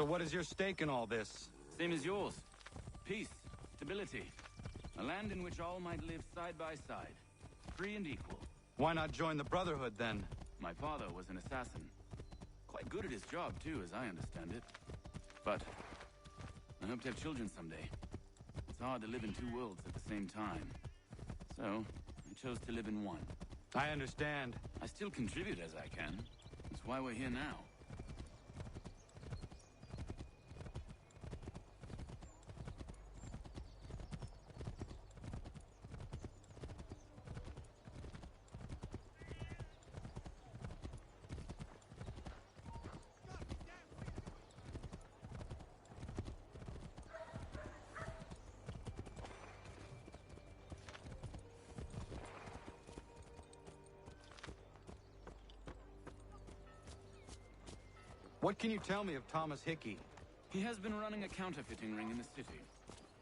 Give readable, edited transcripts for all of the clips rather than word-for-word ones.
So what is your stake in all this? Same as yours. Peace, stability. A land in which all might live side by side. Free and equal. Why not join the Brotherhood, then? My father was an assassin. Quite good at his job, too, as I understand it. But I hope to have children someday. It's hard to live in two worlds at the same time. So, I chose to live in one. I understand. I still contribute as I can. That's why we're here now. What can you tell me of Thomas Hickey? He has been running a counterfeiting ring in the city.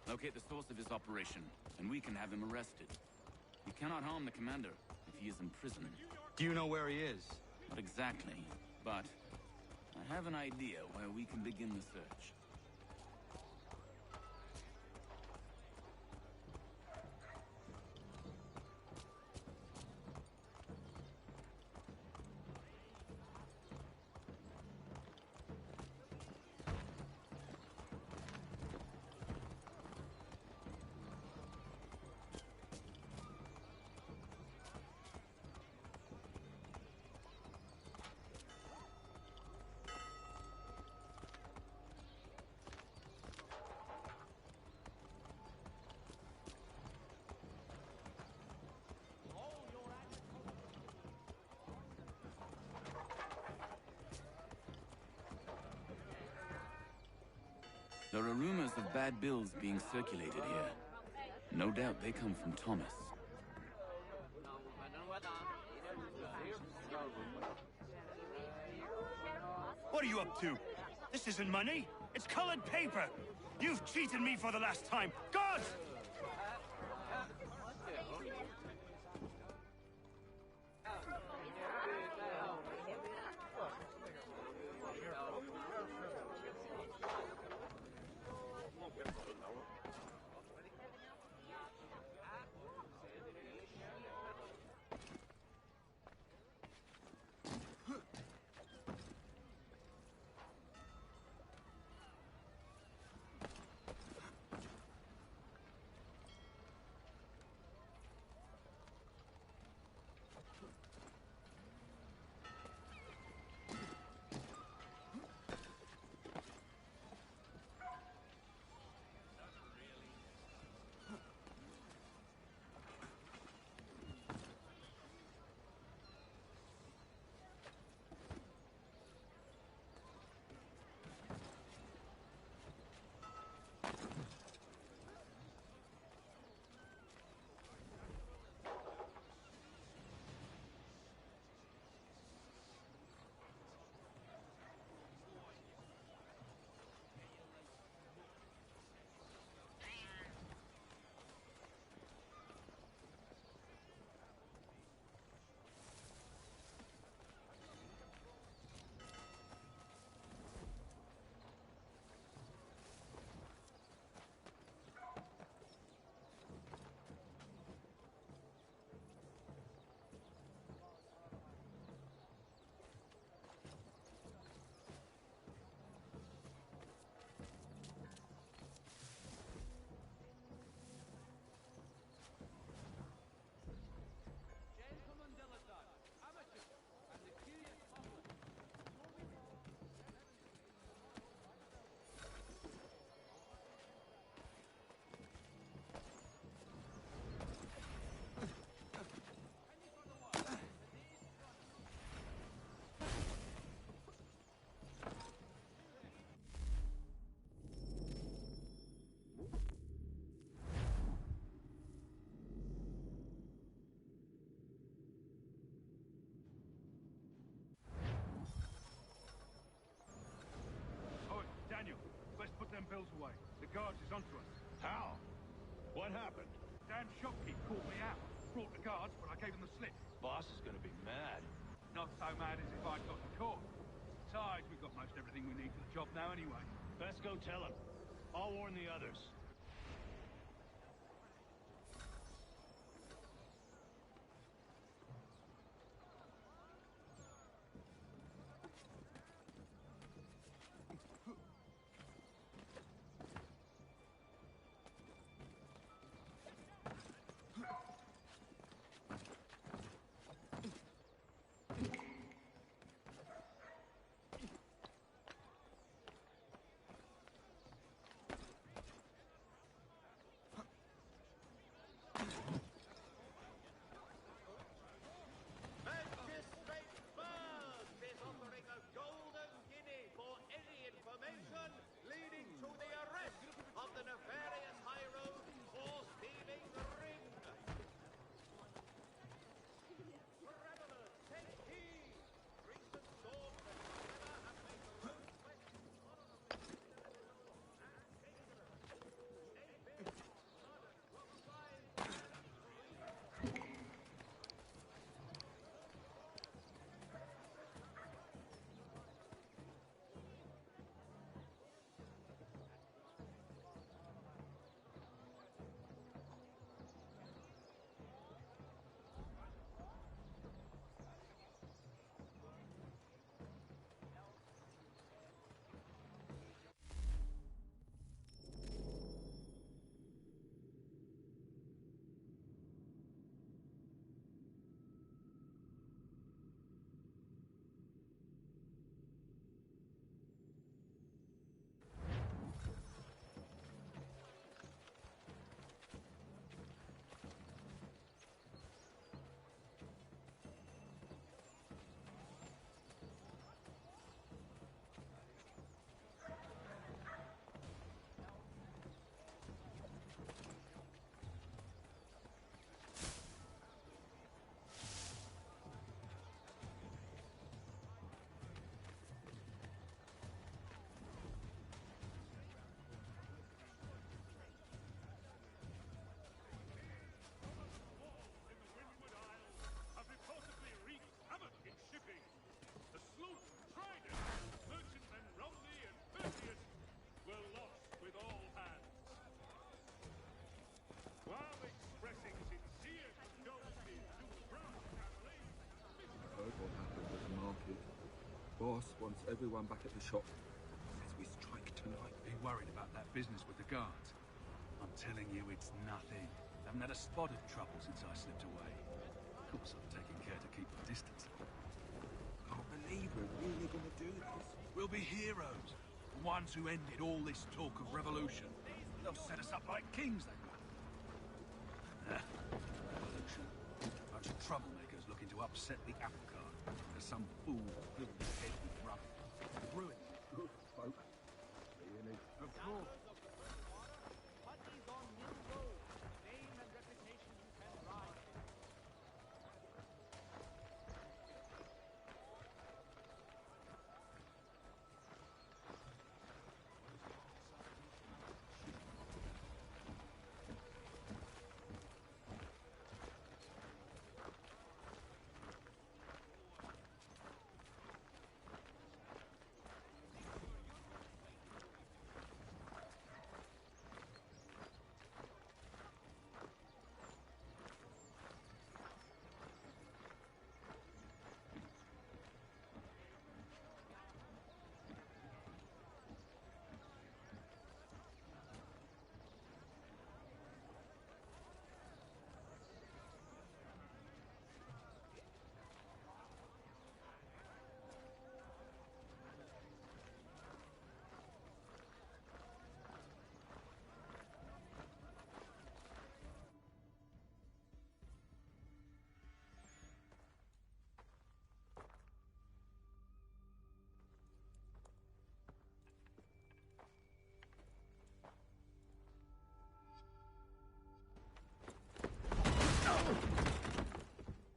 Locate the source of his operation, and we can have him arrested. You cannot harm the commander if he is in prison. Do you know where he is? Not exactly, but I have an idea where we can begin the search. There are rumors of bad bills being circulated here. No doubt they come from Thomas. What are you up to? This isn't money. It's colored paper. You've cheated me for the last time. Guards! Daniel, let's put them bills away. The guards is onto us. How? What happened? Damn shopkeep called me out. Brought the guards, but I gave him the slip. Boss is gonna be mad. Not so mad as if I'd got caught. Besides, we've got most everything we need for the job now anyway. Best go tell him. I'll warn the others. Magistrate Burns is offering a golden guinea for any information leading to the arrest of the nefarious high road horse thieving ring. Travelers, take heed! Recent storms and weather have made the road wet. Have reportedly wreaked havoc in shipping. The sloop Trident, merchantmen Romney and Perseus were lost with all hands. While expressing sincere condolences to the Brown family, Heard what happened at the market. Boss wants everyone back at the shop. Says we strike tonight. Be worried about that business with the guards. I'm telling you, it's nothing. Haven't had a spot of trouble since I slipped away. Of course, I'm taking care to keep my distance. Can't believe we're really gonna do this. We'll be heroes. The ones who ended all this talk of revolution. They'll set us up like kings, they will. Revolution. Bunch of troublemakers looking to upset the apple cart. There's some fool filled his head with rubbish. Ruin it. Good folk. Really? Of course. Putney's on New Road. Name and reputation you can ride.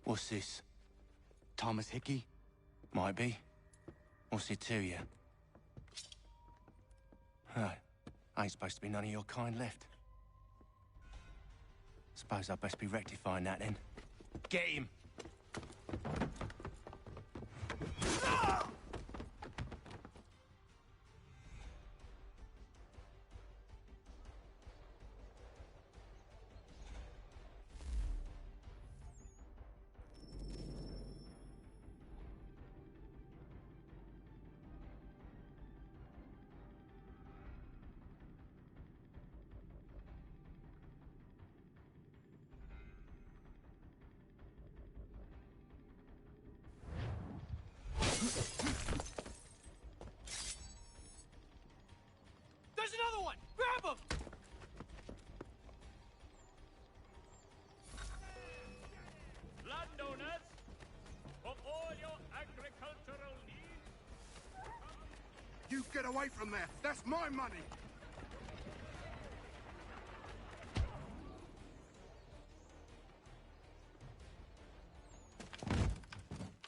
What's this? Thomas Hickey? Might be. What's it to you? Ain't supposed to be none of your kind left. Suppose I'd best be rectifying that then. Get him! You get away from there! That's my money!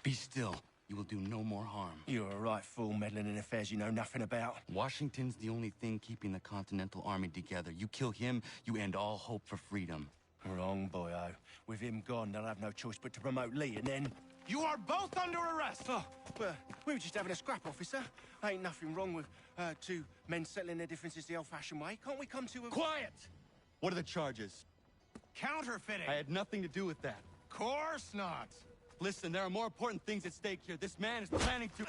Be still. You will do no more harm. You're a right fool meddling in affairs you know nothing about. Washington's the only thing keeping the Continental Army together. You kill him, you end all hope for freedom. Wrong, boyo. With him gone, they'll have no choice but to promote Lee, and then... You are both under arrest! Oh, well, we were just having a scrap, officer. Ain't nothing wrong with two men settling their differences the old-fashioned way. Can't we come to a... Quiet! What are the charges? Counterfeiting! I had nothing to do with that. Course not! Listen, there are more important things at stake here. This man is planning to...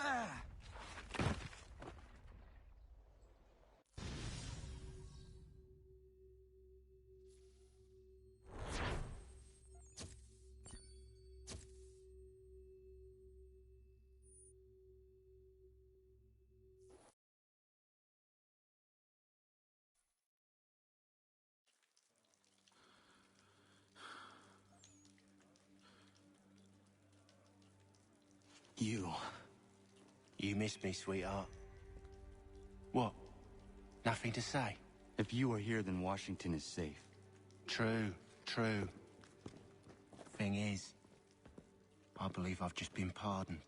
You missed me, sweetheart. What? Nothing to say? If you are here, then Washington is safe. True. Thing is, I believe I've just been pardoned.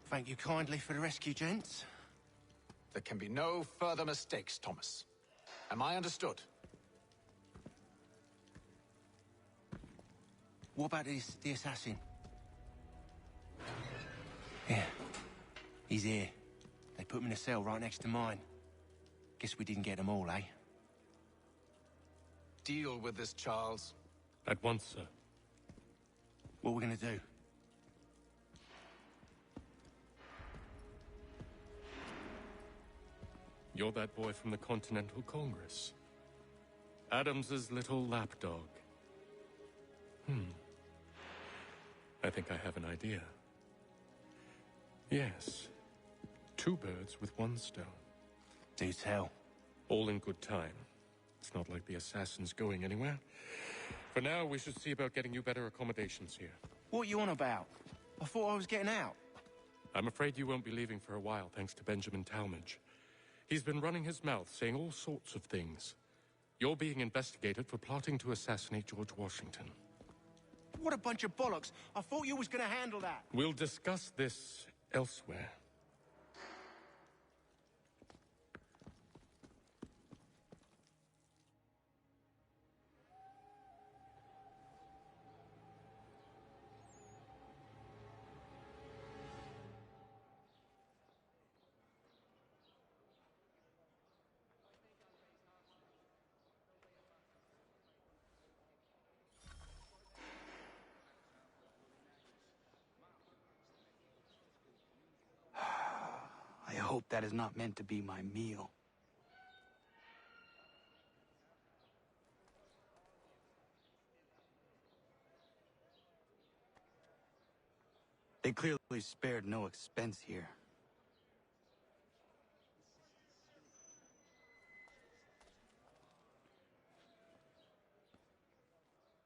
Thank you kindly for the rescue, gents. There can be no further mistakes, Thomas. Am I understood? What about the assassin? Yeah. He's here. They put him in a cell right next to mine. Guess we didn't get them all, eh? Deal with this, Charles. At once, sir. What are we gonna do? You're that boy from the Continental Congress. Adams's little lapdog. I think I have an idea. Yes. 2 birds with 1 stone. Do tell. All in good time. It's not like the assassin's going anywhere. For now, we should see about getting you better accommodations here. What are you on about? I thought I was getting out. I'm afraid you won't be leaving for a while, thanks to Benjamin Talmadge. He's been running his mouth, saying all sorts of things. You're being investigated for plotting to assassinate George Washington. What a bunch of bollocks. I thought you was gonna handle that. We'll discuss this elsewhere. I hope that is not meant to be my meal. They clearly spared no expense here.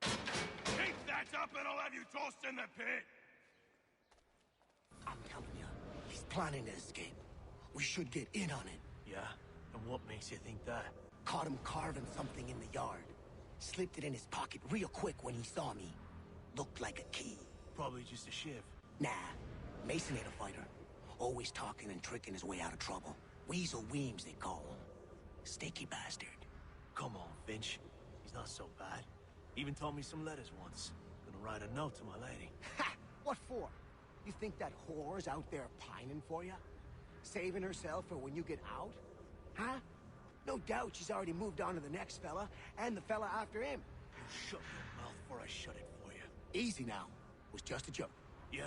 Keep that up and I'll have you tossed in the pit! I'm telling you, he's planning to escape. We should get in on it. Yeah? And what makes you think that? Caught him carving something in the yard. Slipped it in his pocket real quick when he saw me. Looked like a key. Probably just a shiv. Nah, Mason ain't a fighter. Always talking and tricking his way out of trouble. Weasel Weems, they call him. Sticky bastard. Come on, Finch. He's not so bad. Even taught me some letters once. Gonna write a note to my lady. Ha! What for? You think that whore's out there pining for you? Saving herself for when you get out? Huh? No doubt she's already moved on to the next fella, and the fella after him. You shut your mouth before I shut it for you. Easy now. Was just a joke. Yeah?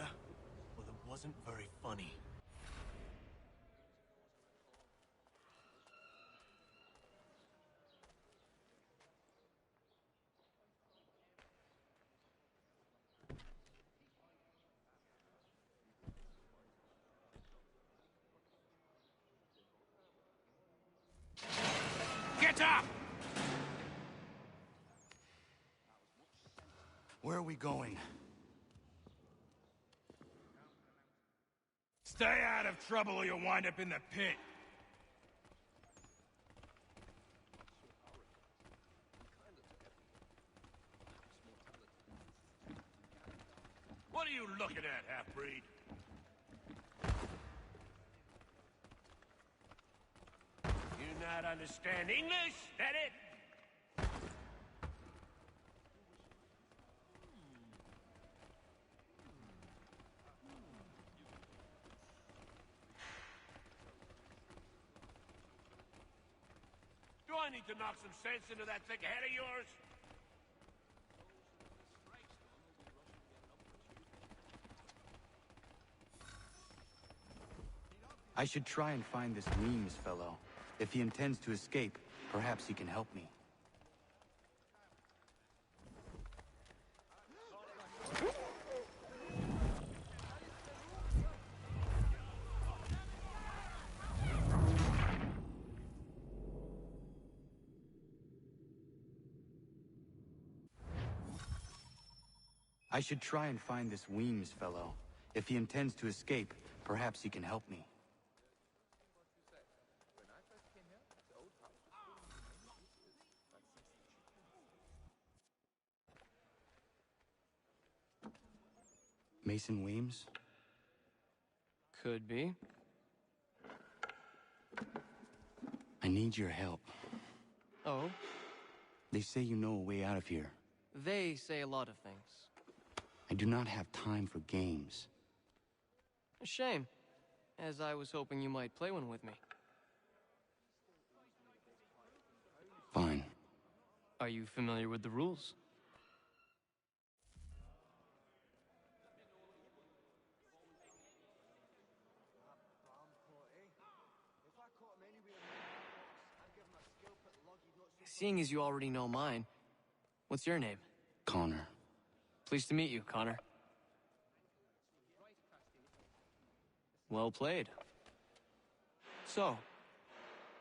Well, it wasn't very funny. Get up! Where are we going? Stay out of trouble or you'll wind up in the pit. What are you looking at, half-breed? You not understand English? That it? Do I need to knock some sense into that thick head of yours? I should try and find this Weems fellow. If he intends to escape, perhaps he can help me. I should try and find this Weems fellow. If he intends to escape, perhaps he can help me. Mason Weems? Could be. I need your help. Oh? They say you know a way out of here. They say a lot of things. I do not have time for games. A shame, as I was hoping you might play one with me. Fine. Are you familiar with the rules? Seeing as you already know mine, what's your name? Connor. Pleased to meet you, Connor. Well played. So,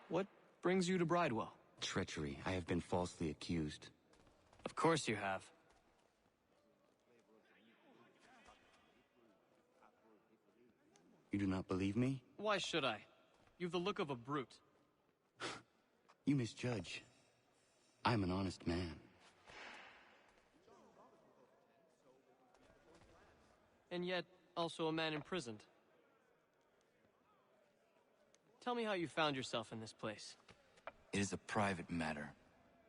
what brings you to Bridewell? Treachery. I have been falsely accused. Of course you have. You do not believe me? Why should I? You've the look of a brute. You misjudge. I'm an honest man. And yet, also a man imprisoned. Tell me how you found yourself in this place. It is a private matter.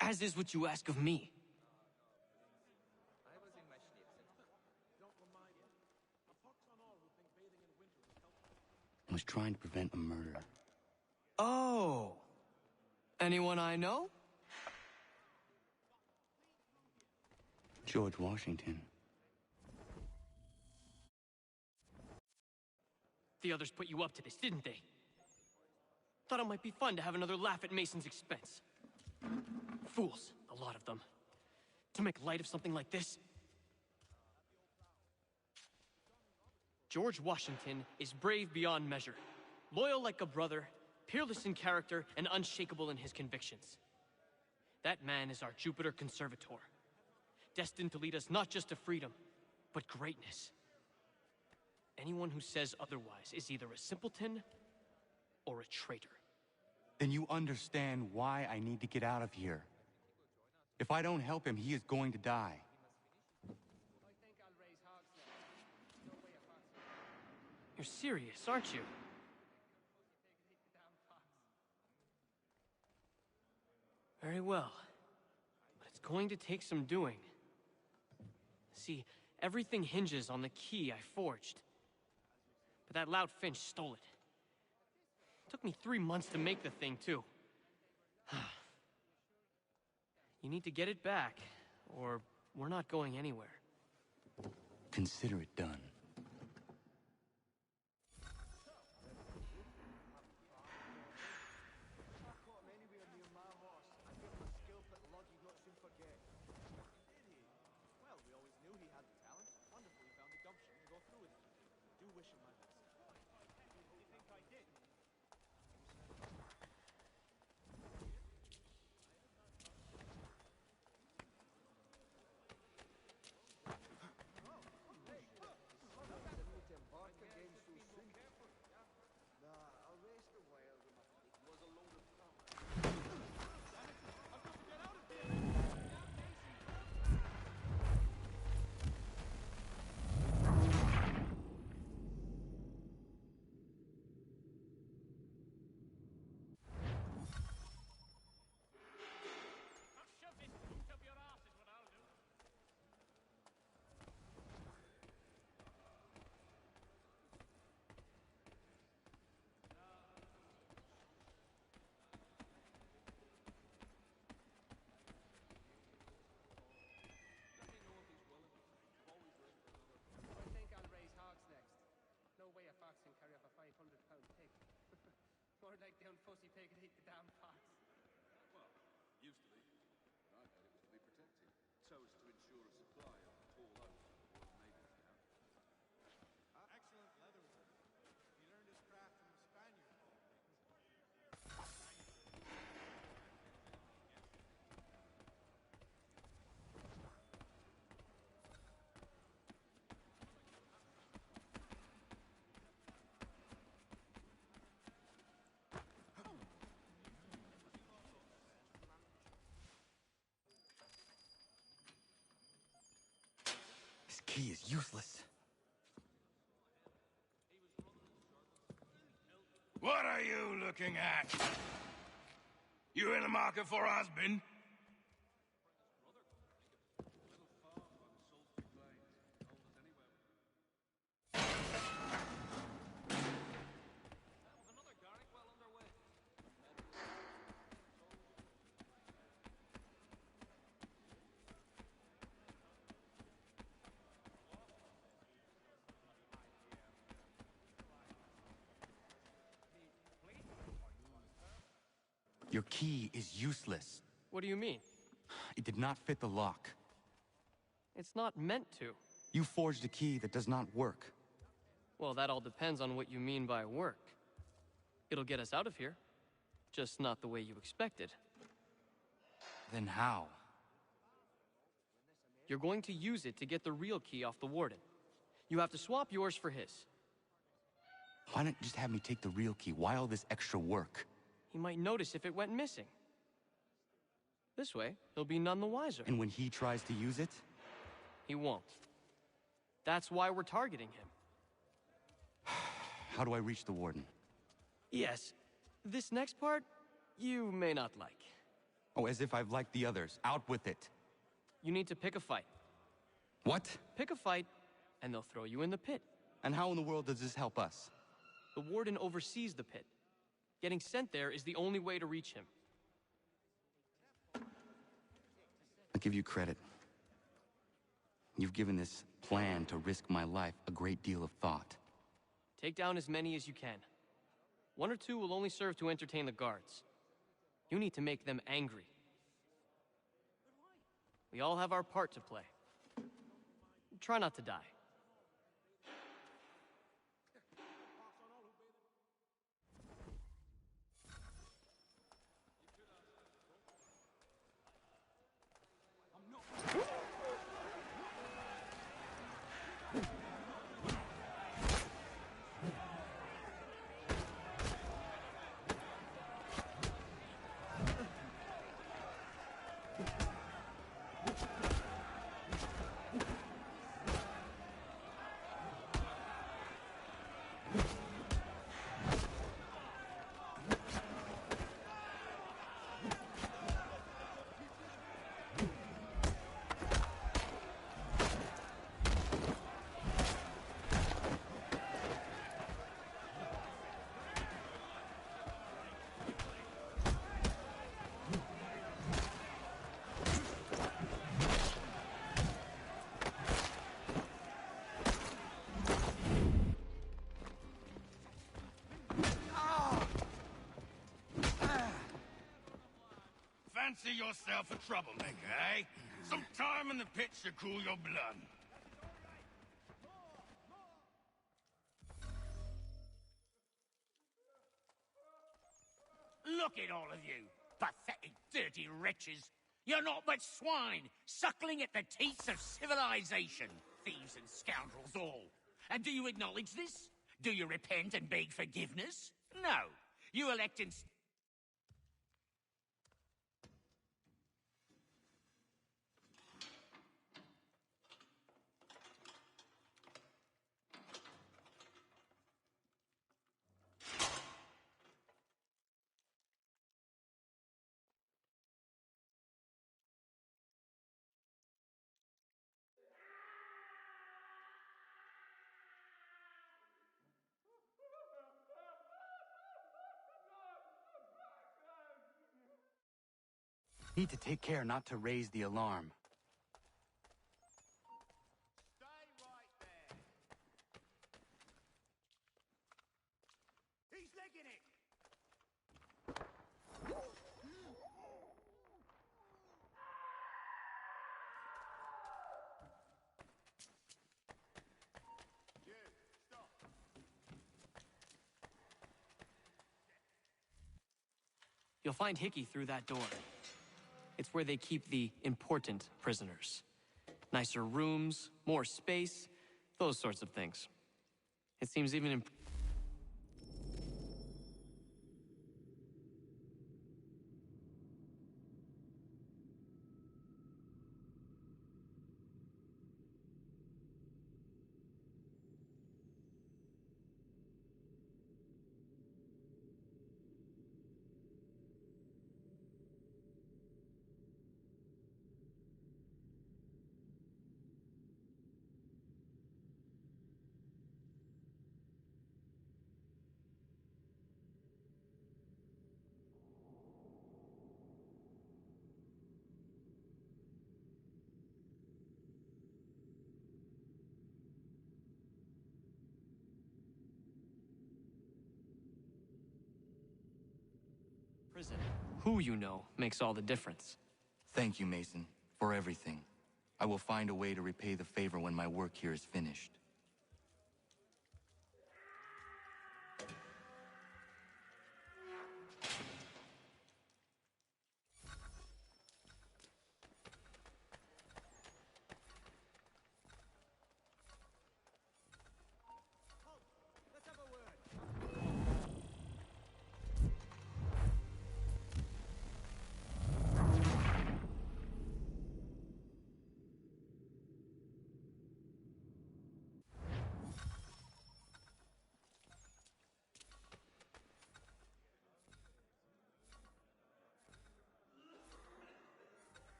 As is what you ask of me. I was trying to prevent a murder. Oh! Anyone I know? George Washington. The others put you up to this, didn't they? Thought it might be fun to have another laugh at Mason's expense. Fools, a lot of them. To make light of something like this. George Washington is brave beyond measure, loyal like a brother, peerless in character, and unshakable in his convictions. That man is our Jupiter Conservator, destined to lead us not just to freedom, but greatness. Anyone who says otherwise is either a simpleton or a traitor. Then you understand why I need to get out of here. If I don't help him, he is going to die. You're serious, aren't you? Very well. But it's going to take some doing. See, everything hinges on the key I forged. But that loud Finch stole it. Took me 3 months to make the thing, too. You need to get it back, or we're not going anywhere. Consider it done. so as to ensure a supply of tall oak for the Royal Navy's account. Excellent leatherwork. He learned his craft from a Spaniard. This key is useless. What are you looking at? You in the market for a husband? Your key is useless. What do you mean? It did not fit the lock. It's not meant to. You forged a key that does not work. Well, that all depends on what you mean by work. It'll get us out of here. Just not the way you expected. Then how? You're going to use it to get the real key off the Warden. You have to swap yours for his. Why not just have me take the real key? Why all this extra work? He might notice if it went missing. This way, he'll be none the wiser. And when he tries to use it? He won't. That's why we're targeting him. How do I reach the Warden? Yes. This next part, you may not like. Oh, as if I've liked the others. Out with it. You need to pick a fight. What? Pick a fight, and they'll throw you in the pit. And how in the world does this help us? The Warden oversees the pit. Getting sent there is the only way to reach him. I'll give you credit. You've given this plan to risk my life a great deal of thought. Take down as many as you can. One or two will only serve to entertain the guards. You need to make them angry. We all have our part to play. Try not to die. Fancy yourself a troublemaker, eh? Some time in the pit should cool your blood. Look at all of you, pathetic, dirty wretches. You're not but swine, suckling at the teats of civilization. Thieves and scoundrels all. And do you acknowledge this? Do you repent and beg forgiveness? No. You elect and... Need to take care not to raise the alarm. Stay right there. He's legging it. You'll find Hickey through that door. It's where they keep the important prisoners. Nicer rooms, more space, those sorts of things. It seems even prison. Who you know makes all the difference. Thank you, Mason, for everything. I will find a way to repay the favor when my work here is finished.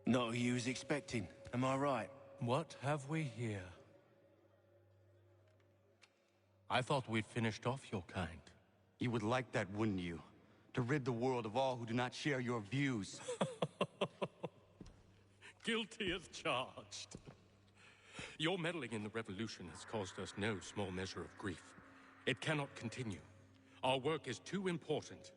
Not who you was expecting, am I right? What have we here? I thought we'd finished off your kind. You would like that, wouldn't you? To rid the world of all who do not share your views. Guilty as charged. Your meddling in the revolution has caused us no small measure of grief. It cannot continue. Our work is too important.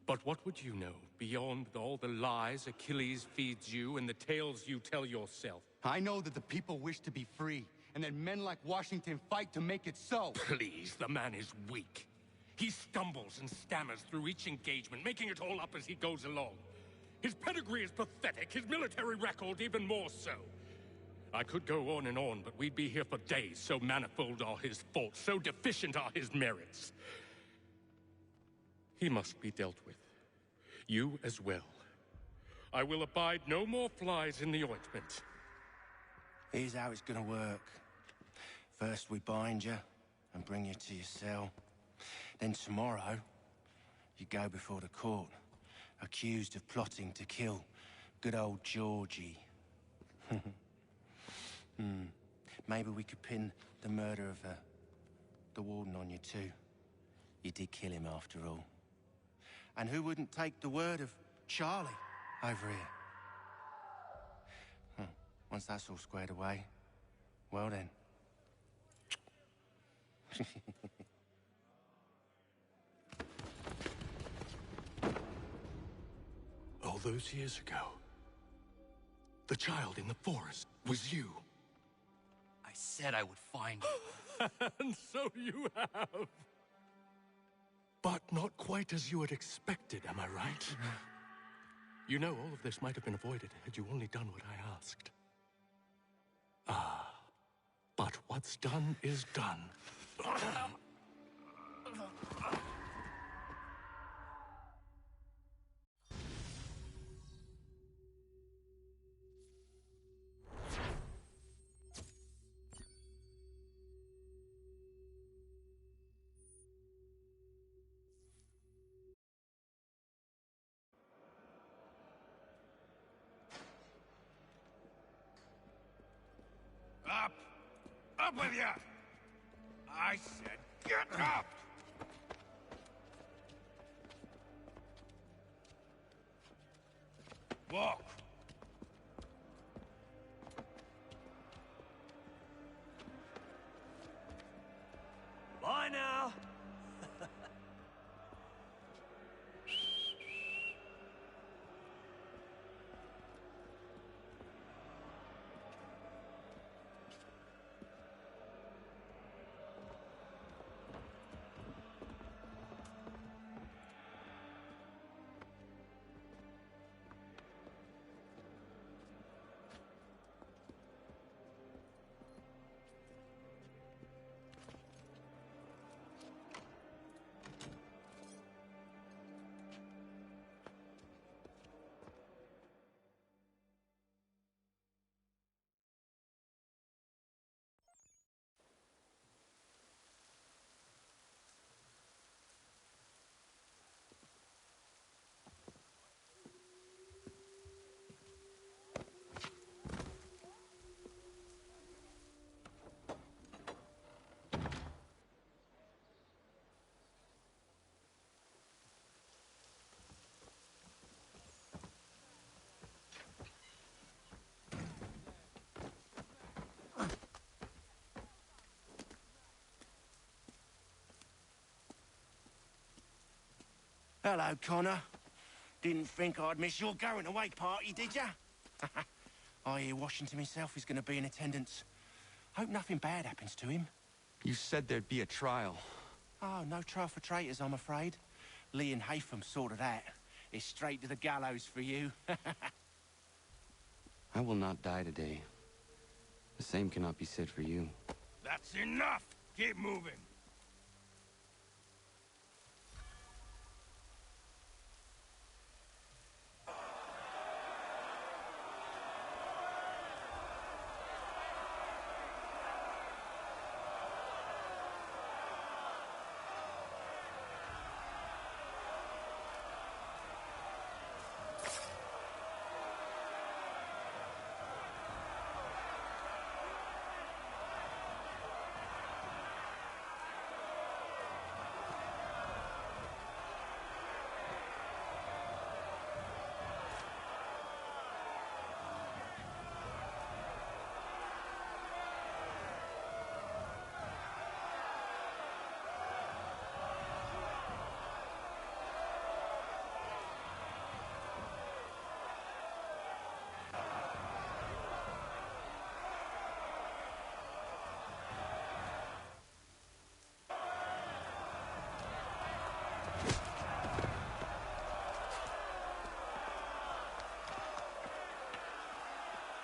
But what would you know beyond all the lies Achilles feeds you and the tales you tell yourself? I know that the people wish to be free, and that men like Washington fight to make it so. Please, the man is weak. He stumbles and stammers through each engagement, making it all up as he goes along. His pedigree is pathetic, his military record even more so. I could go on and on, but we'd be here for days, so manifold are his faults, so deficient are his merits. He must be dealt with. You as well. I will abide no more flies in the ointment. Here's how it's gonna work. First we bind you and bring you to your cell. Then tomorrow, you go before the court, accused of plotting to kill good old Georgie. Maybe we could pin the murder of the warden on you too. You did kill him after all. And who wouldn't take the word of Charlie over here? Once that's all squared away, well then. All those years ago, the child in the forest was you. I said I would find you. And so you have. But not quite as you had expected, am I right? You know, all of this might have been avoided had you only done what I asked. But what's done is done. up with you! I said get up! Walk. Bye now. Hello, Connor. Didn't think I'd miss your going-away party, did ya? I hear Washington himself is going to be in attendance. Hope nothing bad happens to him. You said there'd be a trial. Oh, no trial for traitors, I'm afraid. Lee and Haytham sorted that. It's straight to the gallows for you. I will not die today. The same cannot be said for you. That's enough! Keep moving!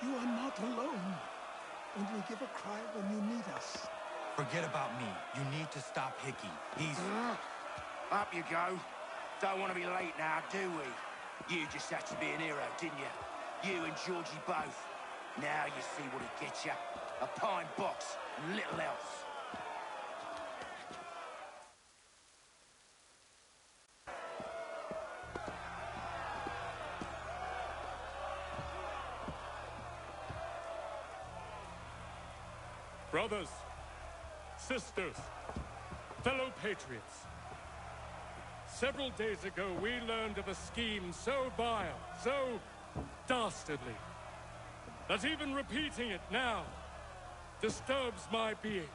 You are not alone. Only give a cry when you need us. Forget about me. You need to stop Hickey. He's... Up you go. Don't want to be late now, do we? You just had to be an hero, didn't you? You and Georgie both. Now you see what it gets you. A pine box and little else. Brothers, sisters, fellow patriots. Several days ago, we learned of a scheme so vile, so dastardly, that even repeating it now disturbs my being.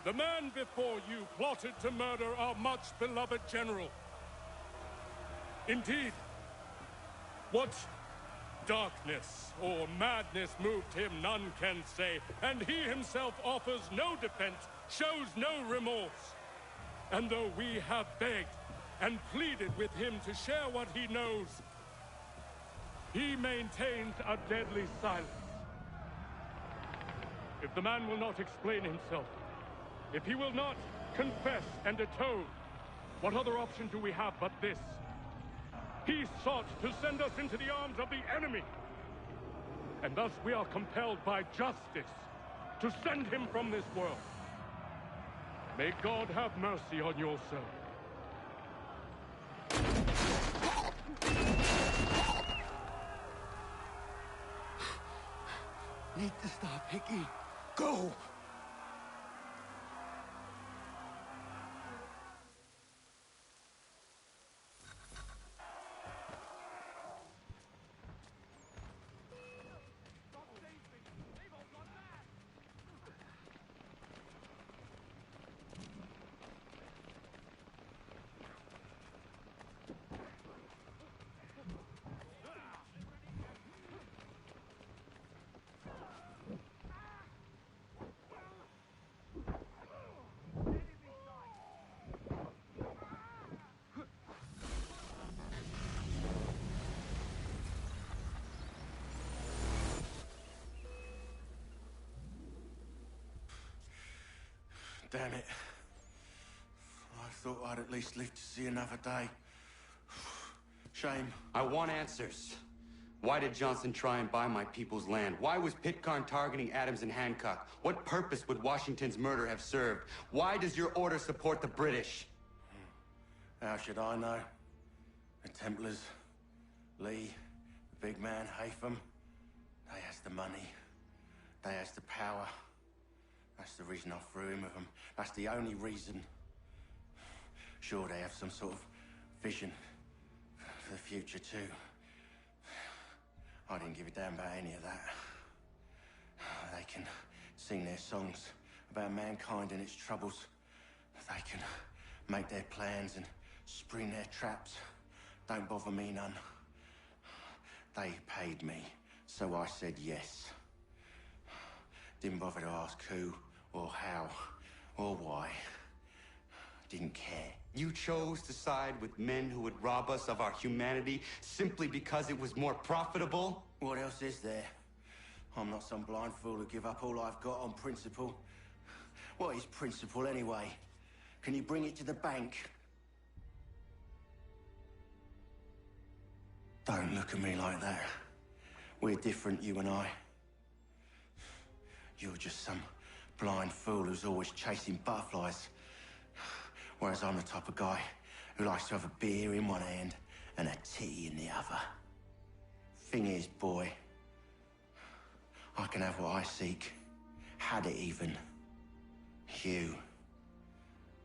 The man before you plotted to murder our much-beloved general. Indeed, what darkness or madness moved him, none can say, and he himself offers no defense, shows no remorse. And though we have begged and pleaded with him to share what he knows, he maintains a deadly silence. If the man will not explain himself, if he will not confess and atone, what other option do we have but this? He sought to send us into the arms of the enemy. And thus we are compelled by justice to send him from this world. May God have mercy on your soul. Need to stop Hickey. Go! Damn it. I thought I'd at least live to see another day. Shame. I want answers. Why did Johnson try and buy my people's land? Why was Pitcairn targeting Adams and Hancock? What purpose would Washington's murder have served? Why does your order support the British? How should I know? The Templars, Lee, the big man, Haytham, they has the money. They has the power. That's the reason I threw in with them. That's the only reason. Sure, they have some sort of vision for the future, too. I didn't give a damn about any of that. They can sing their songs about mankind and its troubles. They can make their plans and spring their traps. Don't bother me none. They paid me, so I said yes. Didn't bother to ask who, or how, or why. Didn't care. You chose to side with men who would rob us of our humanity simply because it was more profitable? What else is there? I'm not some blind fool to give up all I've got on principle. What is principle anyway? Can you bring it to the bank? Don't look at me like that. We're different, you and I. You're just some blind fool who's always chasing butterflies. Whereas I'm the type of guy who likes to have a beer in one hand and a titty in the other. Thing is, boy, I can have what I seek. Had it even.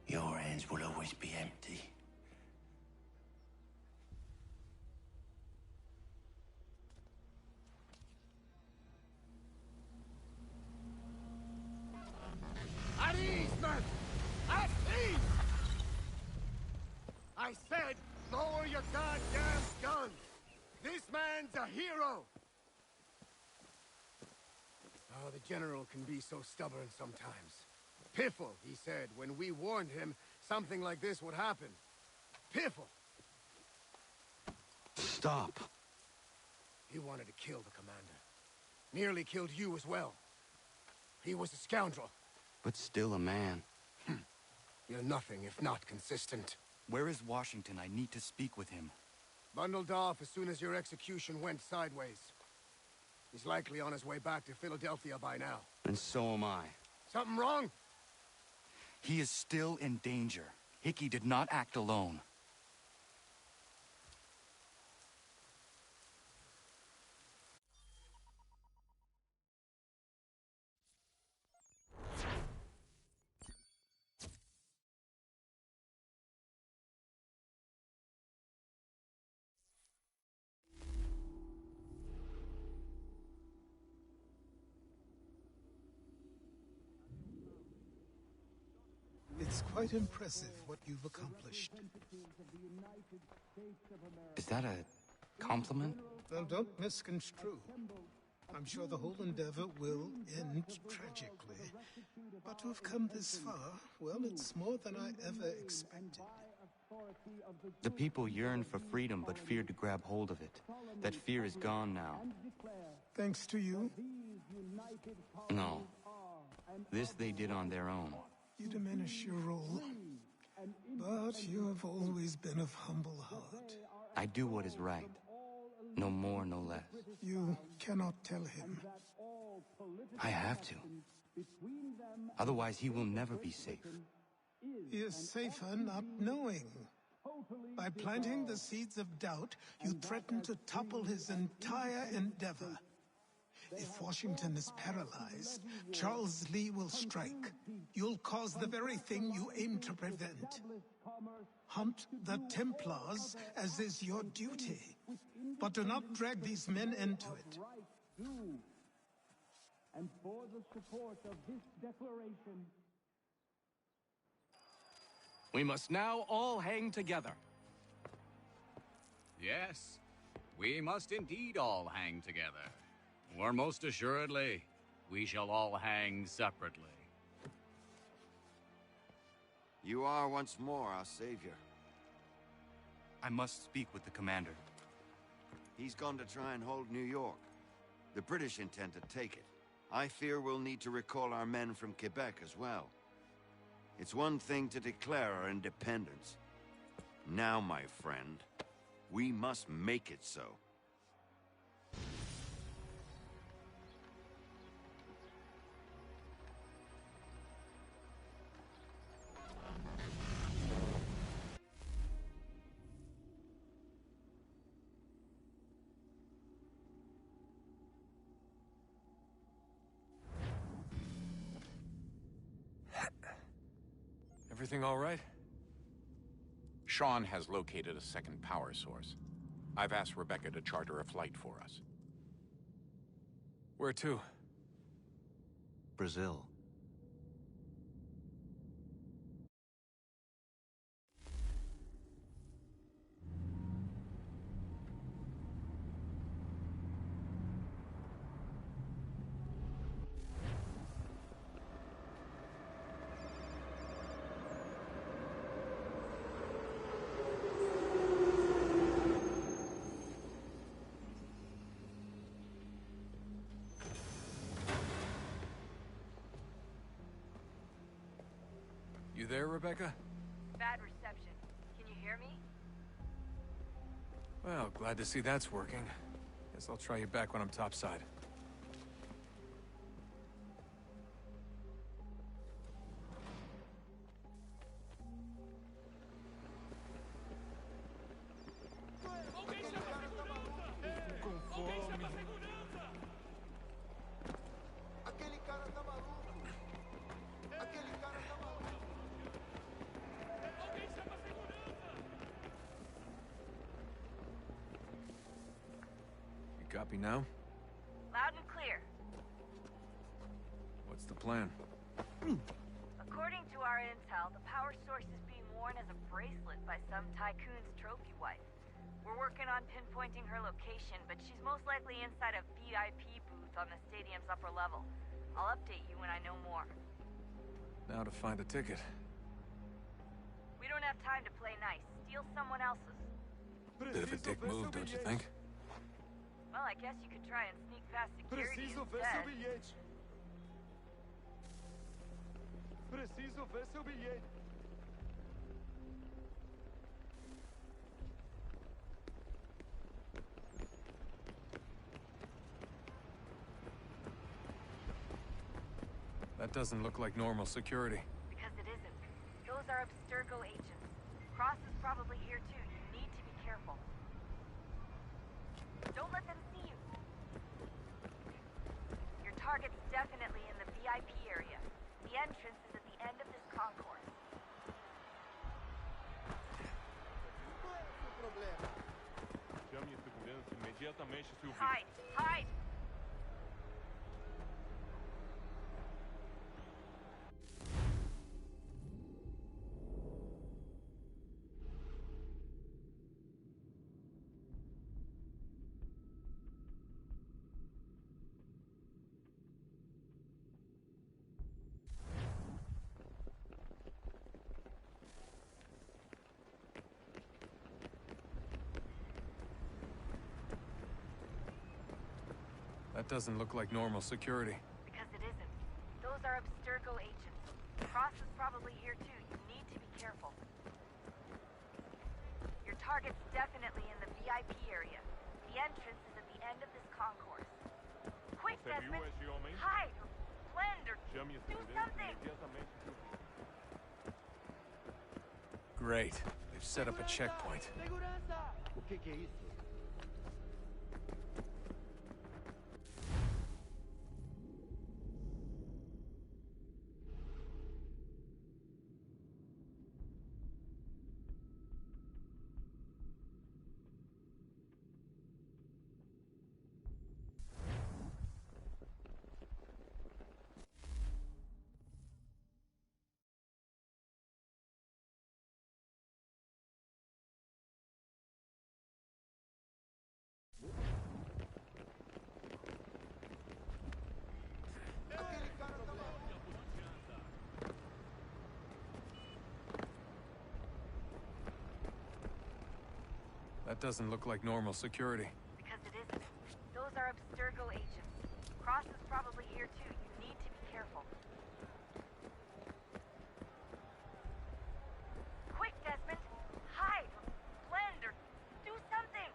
Your hands will always be empty. At ease, men! At ease! I said, lower your goddamn guns! This man's a hero! Oh, the General can be so stubborn sometimes. Piffle, he said, when we warned him something like this would happen. Piffle! Stop. He wanted to kill the commander. Nearly killed you as well. He was a scoundrel. But still a man. You're nothing if not consistent. Where is Washington? I need to speak with him. Bundled off as soon as your execution went sideways. He's likely on his way back to Philadelphia by now. And so am I. Something wrong? He is still in danger. Hickey did not act alone. It's quite impressive what you've accomplished. Is that a compliment? Well, don't misconstrue. I'm sure the whole endeavor will end tragically. But to have come this far, well, it's more than I ever expected. The people yearn for freedom but feared to grab hold of it. That fear is gone now. Thanks to you? No. This they did on their own. You diminish your role. But you have always been of humble heart. I do what is right. No more, no less. You cannot tell him. I have to. Otherwise, he will never be safe. He is safer not knowing. By planting the seeds of doubt, you threaten to topple his entire endeavor. If Washington is paralyzed, Charles Lee will strike. You'll cause the very thing you aim to prevent. Hunt the Templars, as is your duty. But do not drag these men into it. And for the support of this declaration, we must now all hang together. Yes, we must indeed all hang together. Or most assuredly, we shall all hang separately. You are once more our savior. I must speak with the commander. He's gone to try and hold New York. The British intend to take it. I fear we'll need to recall our men from Quebec as well. It's one thing to declare our independence. Now, my friend, we must make it so. Everything all right? Sean has located a second power source. I've asked Rebecca to charter a flight for us. Where to? Brazil. You there, Rebecca? Bad reception. Can you hear me? Well, glad to see that's working. Guess I'll try you back when I'm topside. Copy now? Loud and clear. What's the plan? According to our intel, the power source is being worn as a bracelet by some tycoon's trophy wife. We're working on pinpointing her location, but she's most likely inside a VIP booth on the stadium's upper level. I'll update you when I know more. Now to find a ticket. We don't have time to play nice. Steal someone else's. Bit of a dick move, don't you think? Well, I guess you could try and sneak past security instead. Preciso ver seu bilhete. That doesn't look like normal security. Because it isn't. Those are Abstergo agents. Cross is probably here too. You need to be careful. Don't let them see you. Your target's definitely in the VIP area. The entrance is at the end of this concourse. Chame segurança imediatamente, Silvio. Hide! Hide! That doesn't look like normal security. Because it isn't. Those are Abstergo agents. Cross is probably here too. You need to be careful. Your target's definitely in the VIP area. The entrance is at the end of this concourse. Quick, Você viu Desmond! esse homem? Hide! Or blend! Or Chame do something! imediatamente, Silvio. Great. They've set up a checkpoint. Segurança! O que é isso? That doesn't look like normal security. Because it isn't. Those are Abstergo agents. Cross is probably here too. You need to be careful. Quick, Desmond! Hide! Blend or do something!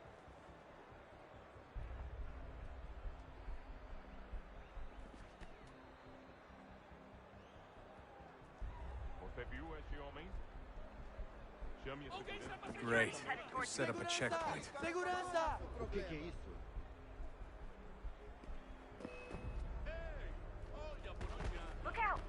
Você viu esse homem? Chame a segurança. Great. We've set up a checkpoint. Segurança! O que é isso? Look out!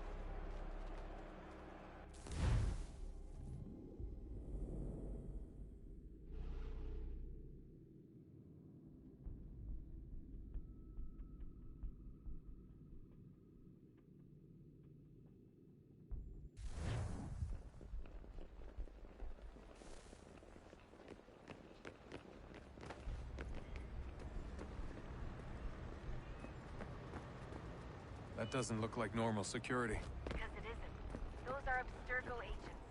That doesn't look like normal security. Because it isn't. Those are Abstergo agents.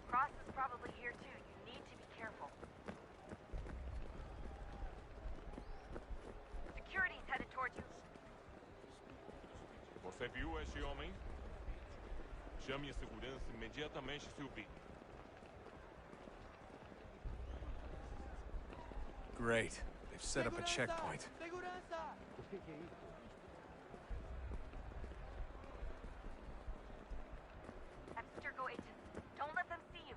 Cross is probably here too. You need to be careful. Security's headed towards you. Você viu esse homem? Chame a segurança imediatamente se o vir. Great. They've set up a checkpoint. Segurança! O que é isso? Abstergo agents. Don't let them see you.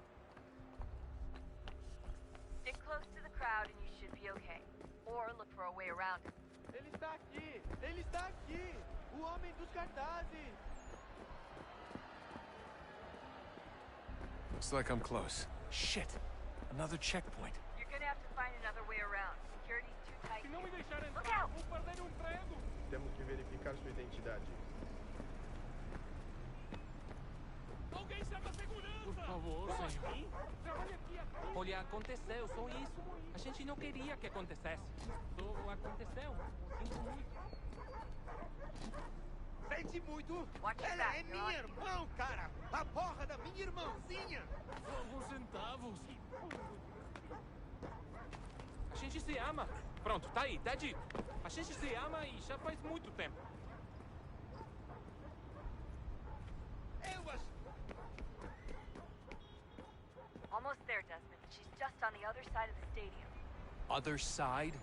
Stick close to the crowd and you should be okay. Or look for a way around it. Ele está aqui! Ele está aqui! O homem dos cartazes! Looks like I'm close. Shit! Another checkpoint. You're gonna have to find another way around. Security's too tight. Se não me deixar Look entrar, out! vou perder o emprego. Temos que verificar sua identidade. Alguém chama a segurança! Por favor, Como senhor. assim? Trabalha aqui assim. Olha, aconteceu, só isso. A gente não queria que acontecesse. Só aconteceu. Sinto muito. Sente muito! Watch your Ela back, é you're minha on. irmã, cara! A porra da minha irmãzinha! Só alguns centavos. A gente se ama. Pronto, tá aí, tá dito. A gente se ama e já faz muito tempo. Eu acho... Almost there, Desmond. She's just on the other side of the stadium. Other side?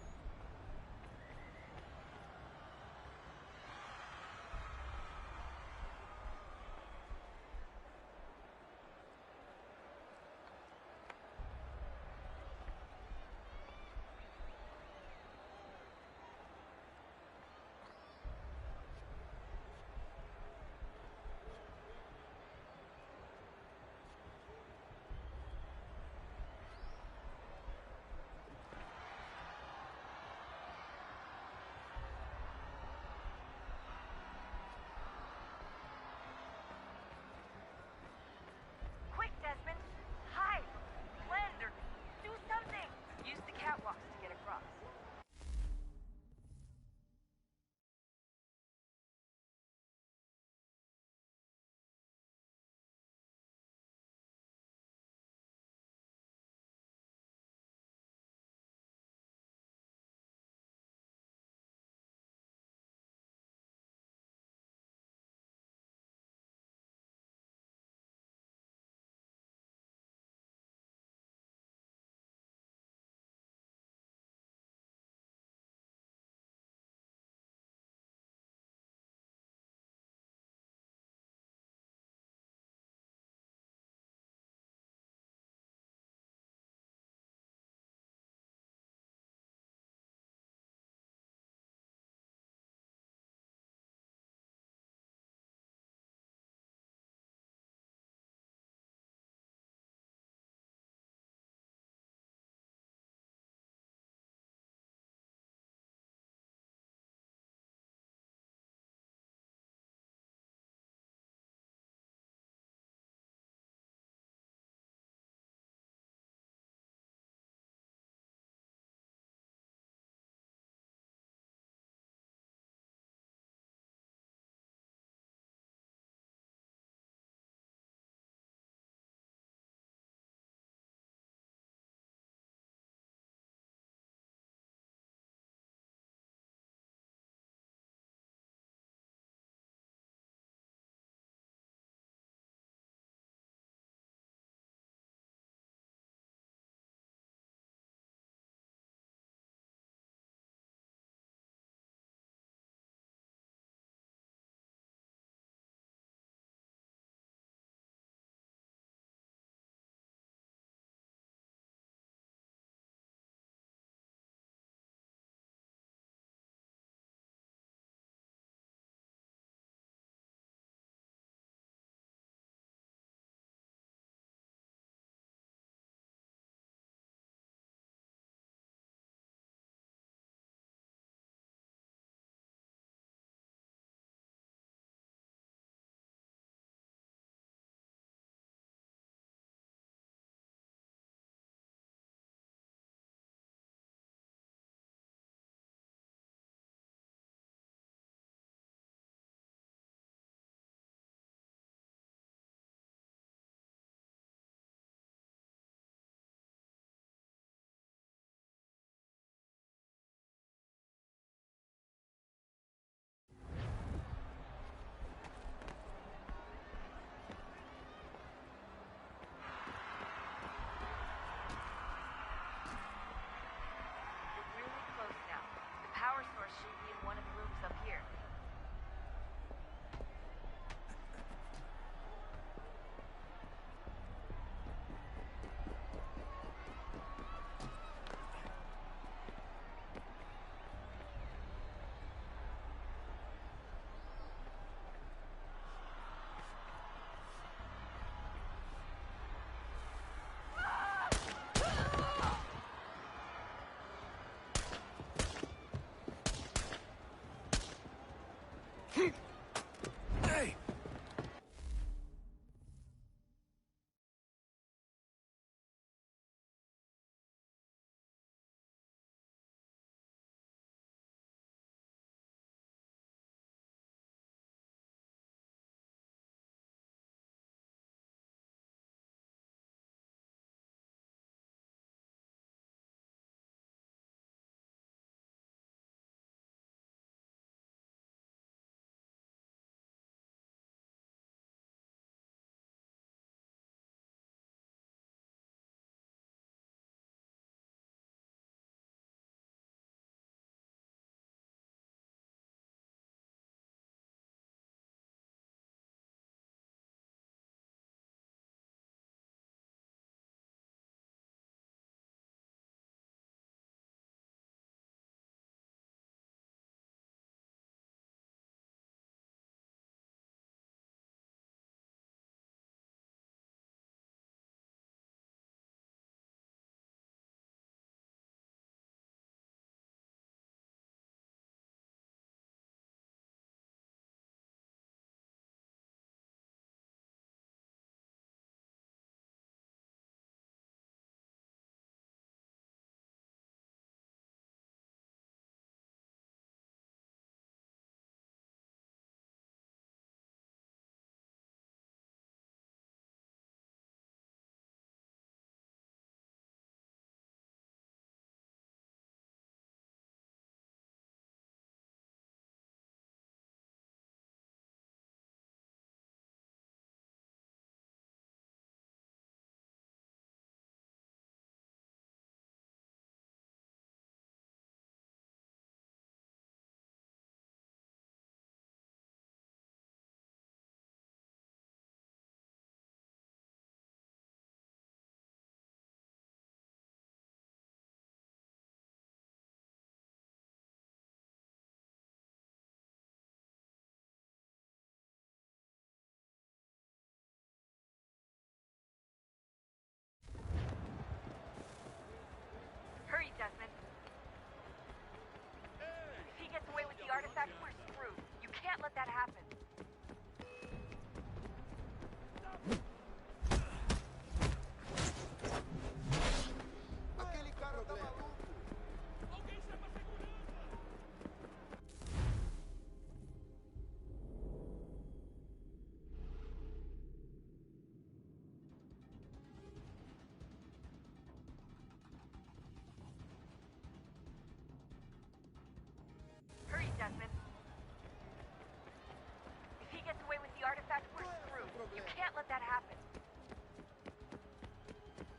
that happen?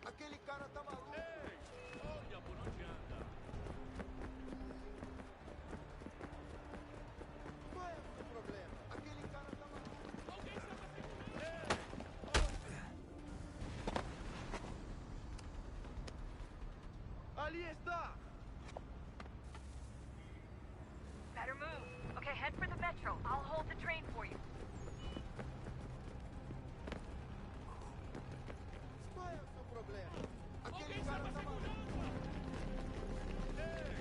Aquele cara tá maluco. Ei, olha por onde anda. Qual é o seu problema? Aquele cara tá maluco. Alguém está segurando. Ei, Ali está! Better move. Okay, head for the metro. I'll hold the train for you. Qual é o seu problema? Aquele cara tá maluco. ei,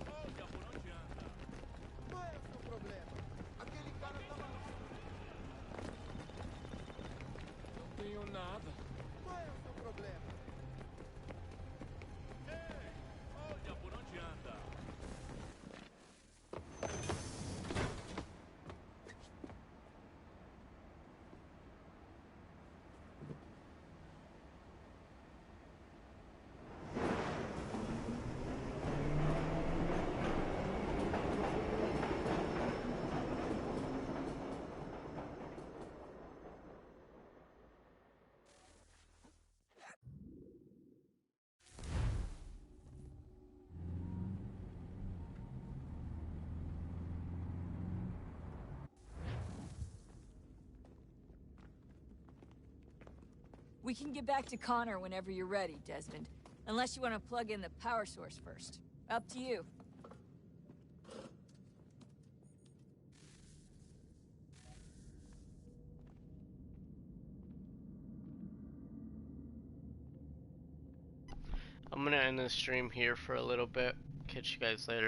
olha por onde anda. Qual é o seu problema? Aquele cara tá maluco. Não tenho nada. Qual é o seu problema? Ei, olha por onde anda. We can get back to Connor whenever you're ready, Desmond. Unless you want to plug in the power source first. Up to you. I'm gonna end the stream here for a little bit. Catch you guys later.